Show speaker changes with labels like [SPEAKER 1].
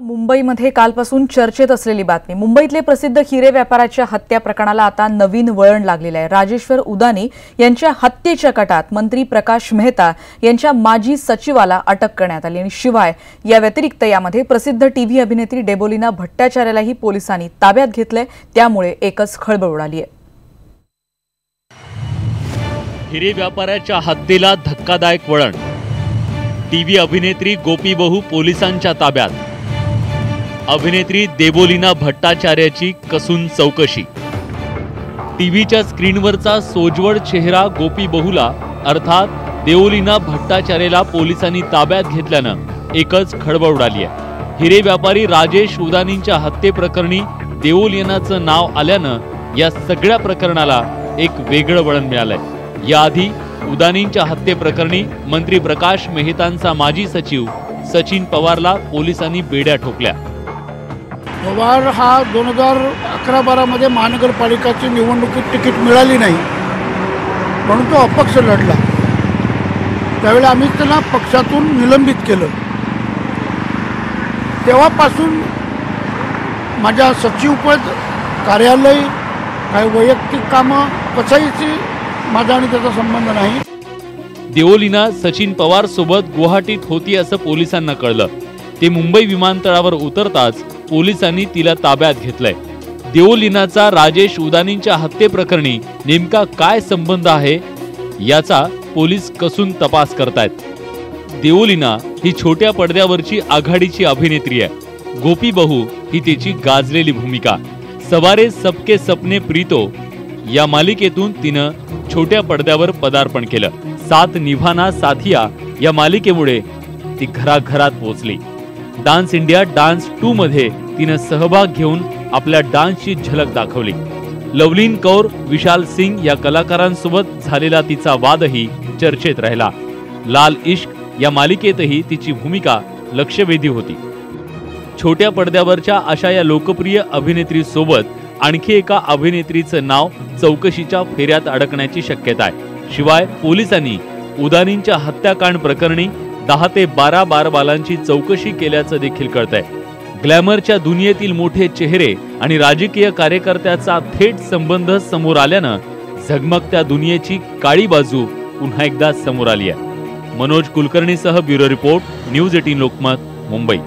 [SPEAKER 1] मुंबईमध्ये कालपासून चर्चेत असलेली बातमी। मुंबईतले प्रसिद्ध हिरे व्यापाऱ्याच्या हत्या प्रकरणाला आता नवीन वळण लागलेलं आहे। राजेश्वर उदानी यांच्या हत्येच्या कटात मंत्री प्रकाश मेहता यांच्या माजी सचिवाला अटक करण्यात आली आणि शिवाय या व्यतिरिक्त यामध्ये प्रसिद्ध टीव्ही अभिनेत्री डेबोलिना भट्टाचार्यालाही पोलिसांनी ताब्यात घेतलंय। त्यामुळे एकच खळबळ उडाली आहे।
[SPEAKER 2] हिरे व्यापाऱ्याच्या हत्येला धक्कादायक वळण। टीव्ही अभिनेत्री गोपी बहू पोलिसांच्या ताब्यात। अभिनेत्री देबोलिना भट्टाचार्याची कसून चौकशी। टीव्हीच्या स्क्रीनवरचा सोज्वळ चेहरा गोपी बहुला अर्थात देवोलिना भट्टाचार्याला पोलिसांनी ताब्यात घेतल्यानं एकच खळबळ उडाली आहे। हिरे व्यापारी राजेश उदानींच्या हत्येप्रकरणी देवोलिनाचं नाव आल्यानं या सगळ्या प्रकरणाला एक वेगळं वळण मिळालंय। याआधी उदानींच्या हत्येप्रकरणी मंत्री प्रकाश मेहतांचा माजी सचिव सचिन पवारला पोलिसांनी बेड्या ठोकल्या।
[SPEAKER 3] पवार हा 2011-12 मध्ये महानगरपालिकाची निवडणुकीत तिकीट मिळाली नाही म्हणून तो अपक्ष लढला। त्यावेळी आम्ही त्याला पक्षातून निलंबित केलं। तेव्हापासून माझ्या सचिवपद, कार्यालय, काही वैयक्तिक कामं कशाची माझा आणि त्याचा संबंध नाही।
[SPEAKER 2] देवोलिना सचिन पवार सोबत गुवाहाटीत होती असं पोलिसांना कळलं। ते मुंबई विमानतळावर उतरताच पोलिसांनी तिला ताब्यात घेतलंय। देवोलिनाचा राजेश उदानींच्या हत्येप्रकरणी नेमका काय संबंध आहे याचा पोलीस कसून तपास करतायत। देवोलिना ही छोट्या पडद्यावरची आघाडीची अभिनेत्री आहे। गोपी बहू ही तिची गाजलेली भूमिका। सवारे सबके सपने प्रीतो या मालिकेतून तिनं छोट्या पडद्यावर पदार्पण केलं। साथ निभाना साथिया या मालिकेमुळे ती घराघरात पोहोचली। डान्स इंडिया डान्स 2 मध्ये तिनं सहभाग घेऊन आपल्या डान्सची झलक दाखवली। लवलीन कौर, विशाल सिंग या कलाकारांसोबत झालेला तिचा वादही चर्चेत राहिला। लाल इश्क या मालिकेतही तिची भूमिका लक्षवेधी होती। छोट्या पडद्यावरच्या अशा या लोकप्रिय अभिनेत्रीसोबत आणखी एका अभिनेत्रीचं नाव चौकशीच्या फेऱ्यात अडकण्याची शक्यता आहे। शिवाय पोलिसांनी उदानींच्या हत्याकांड प्रकरणी 10 ते 12 बारबालांची चौकशी केल्याचं देखील कळतंय। ग्लॅमरच्या दुनियेतील मोठे चेहरे आणि राजकीय कार्यकर्त्याचा थेट संबंध समोर आल्यानं झगमगत्या दुनियेची काळी बाजू पुन्हा एकदा समोर आली आहे। मनोज कुलकर्णीसह bureau report, news 18 Lokmat, Mumbai.